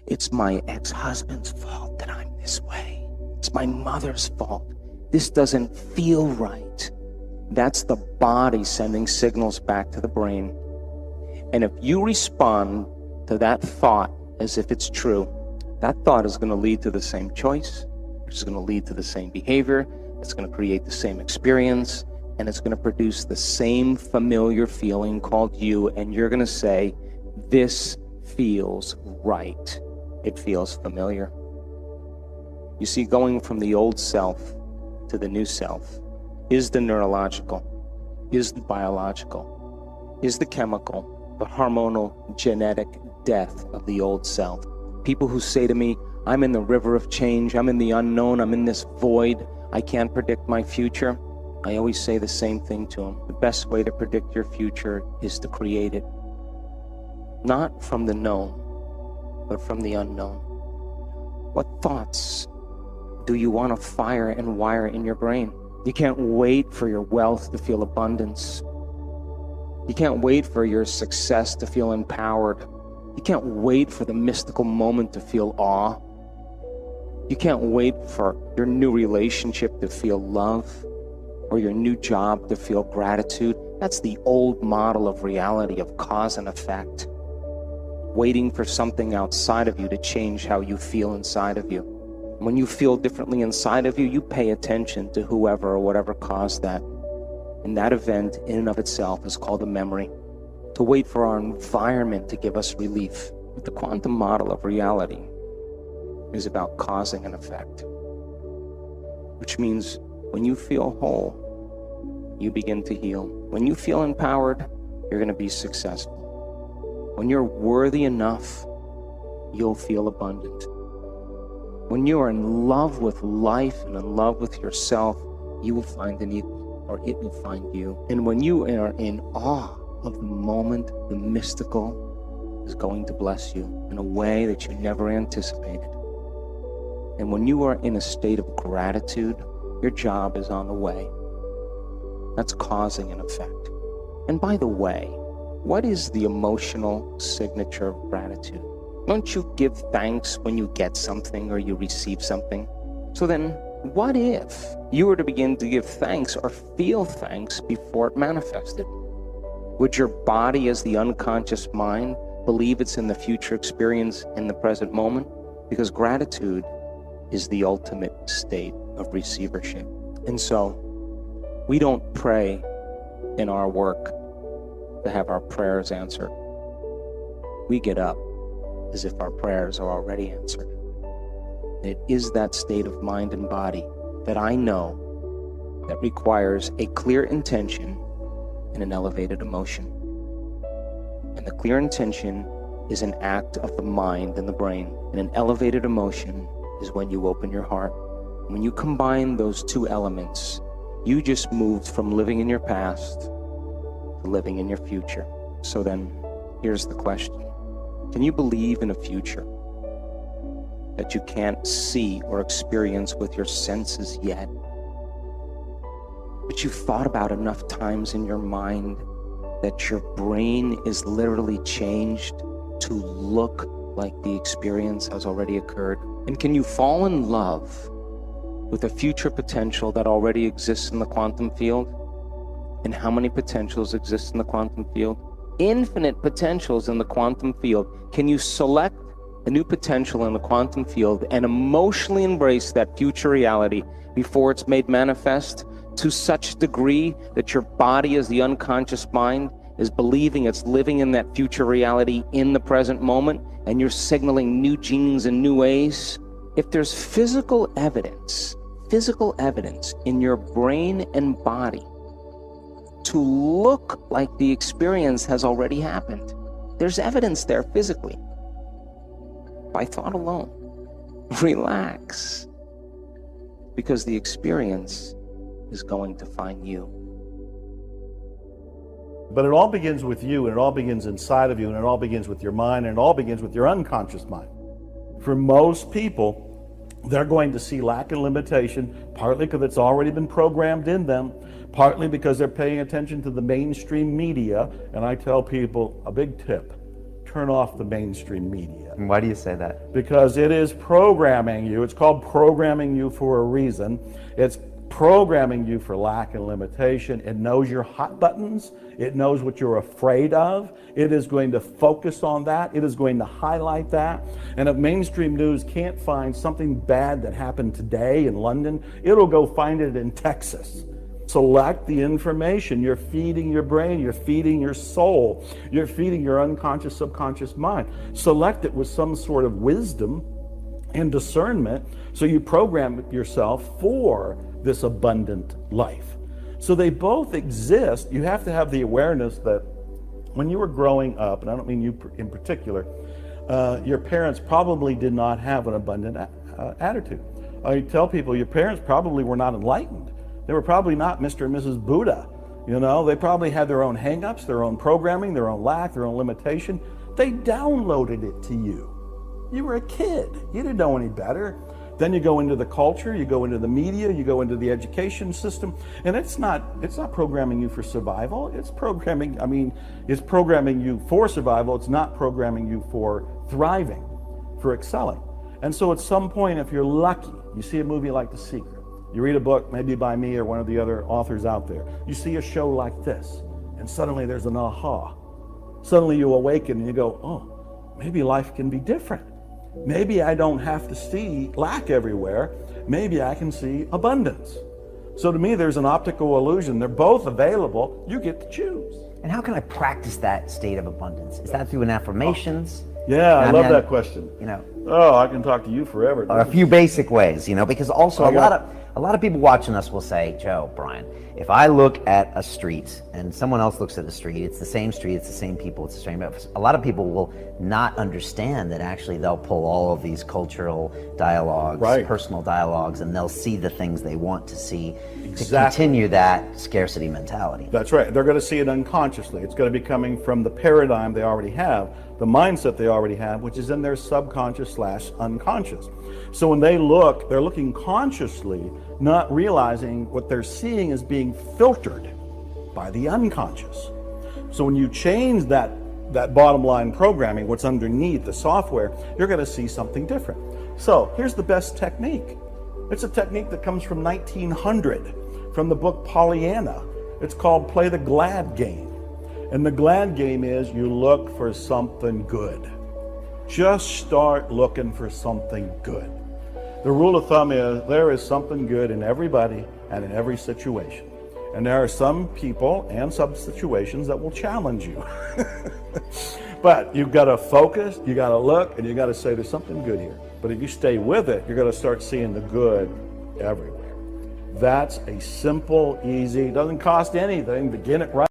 It's my ex-husband's fault that I'm this way. It's my mother's fault. This doesn't feel right. That's the body sending signals back to the brain. And if you respond to that thought as if it's true, that thought is going to lead to the same choice. It's going to lead to the same behavior. It's going to create the same experience. And it's going to produce the same familiar feeling called you. And you're going to say, this feels right. It feels familiar. You see, going from the old self to the new self is the neurological, is the biological, is the chemical, the hormonal, genetic death of the old self. People who say to me, I'm in the river of change, I'm in the unknown, I'm in this void, I can't predict my future. I always say the same thing to them. The best way to predict your future is to create it. Not from the known, but from the unknown. What thoughts do you want to fire and wire in your brain? You can't wait for your wealth to feel abundance. You can't wait for your success to feel empowered. You can't wait for the mystical moment to feel awe. You can't wait for your new relationship to feel love, or your new job to feel gratitude. That's the old model of reality, of cause and effect. Waiting for something outside of you to change how you feel inside of you. When you feel differently inside of you, you pay attention to whoever or whatever caused that. And that event in and of itself is called a memory. To wait for our environment to give us relief. But the quantum model of reality is about causing an effect. Which means when you feel whole, you begin to heal. When you feel empowered, you're going to be successful. When you're worthy enough, you'll feel abundant. When you are in love with life and in love with yourself, you will find an equal, or it will find you. And when you are in awe of the moment, the mystical is going to bless you in a way that you never anticipated. And when you are in a state of gratitude, your job is on the way. That's causing an effect. And by the way, what is the emotional signature of gratitude? Don't you give thanks when you get something or you receive something? So then, what if you were to begin to give thanks or feel thanks before it manifested? Would your body, as the unconscious mind, believe it's in the future experience in the present moment? Because gratitude is the ultimate state of receivership. And so, we don't pray in our work to have our prayers answered. We get up as if our prayers are already answered. And it is that state of mind and body that I know that requires a clear intention and an elevated emotion. And the clear intention is an act of the mind and the brain. And an elevated emotion is when you open your heart. When you combine those two elements, you just moved from living in your past to living in your future. So then, here's the question. Can you believe in a future that you can't see or experience with your senses yet, but you've thought about enough times in your mind that your brain is literally changed to look like the experience has already occurred? And can you fall in love with a future potential that already exists in the quantum field? And how many potentials exist in the quantum field? Infinite potentials in the quantum field. Can you select a new potential in the quantum field and emotionally embrace that future reality before it's made manifest to such a degree that your body, as the unconscious mind, is believing it's living in that future reality in the present moment, and you're signaling new genes in new ways? If there's physical evidence in your brain and body to look like the experience has already happened, there's evidence there physically, by thought alone. Relax, because the experience is going to find you. But it all begins with you, and it all begins inside of you, and it all begins with your mind, and it all begins with your unconscious mind. For most people, they're going to see lack and limitation, partly because it's already been programmed in them, partly because they're paying attention to the mainstream media. And I tell people a big tip: turn off the mainstream media. And why do you say that? Because it is programming you. It's called programming you for a reason. It's programming you for lack and limitation. It knows your hot buttons. It knows what you're afraid of. It is going to focus on that. It is going to highlight that. And if mainstream news can't find something bad that happened today in London, it'll go find it in Texas. Select the information. You're feeding your brain, you're feeding your soul, you're feeding your unconscious, subconscious mind. Select it with some sort of wisdom and discernment, so you program yourself for this abundant life. So they both exist. You have to have the awareness that when you were growing up, and I don't mean you in particular, your parents probably did not have an abundant attitude. I tell people your parents probably were not enlightened. They were probably not Mr. and Mrs. Buddha. You know, they probably had their own hang-ups, their own programming, their own lack, their own limitation. They downloaded it to you. You were a kid. You didn't know any better. Then you go into the culture, you go into the media, you go into the education system, and it's not programming you for survival. It's programming you for survival. It's not programming you for thriving, for excelling. And so at some point, if you're lucky, you see a movie like The Secret, you read a book maybe by me or one of the other authors out there, you see a show like this, and suddenly there's an aha. Suddenly you awaken and you go, oh, maybe life can be different. Maybe I don't have to see lack everywhere. Maybe I can see abundance. So to me, there's an optical illusion. They're both available. You get to choose. And how can I practice that state of abundance? Is that through an affirmations? Yeah, I love that question. You know, oh, I can talk to you forever. a few basic ways, you know, because also a lot of people watching us will say, Joe, Brian, if I look at a street and someone else looks at the street, it's the same street, it's the same people, it's the same. A lot of people will not understand that actually they'll pull all of these cultural dialogues, personal dialogues, and they'll see the things they want to see to continue that scarcity mentality. That's right. They're going to see it unconsciously. It's going to be coming from the paradigm they already have, the mindset they already have, which is in their subconscious/unconscious. So when they look, they're looking consciously, not realizing what they're seeing is being filtered by the unconscious. So when you change that bottom line programming, what's underneath the software, you're going to see something different. So here's the best technique. It's a technique that comes from 1900, from the book Pollyanna. It's called Play the Glad Game. And the glad game is you look for something good. Just start looking for something good. The rule of thumb is there is something good in everybody and in every situation. And there are some people and some situations that will challenge you. But you've got to focus, you got to look, and you got to say there's something good here. But if you stay with it, you're going to start seeing the good everywhere. That's a simple, easy, doesn't cost anything to get it right.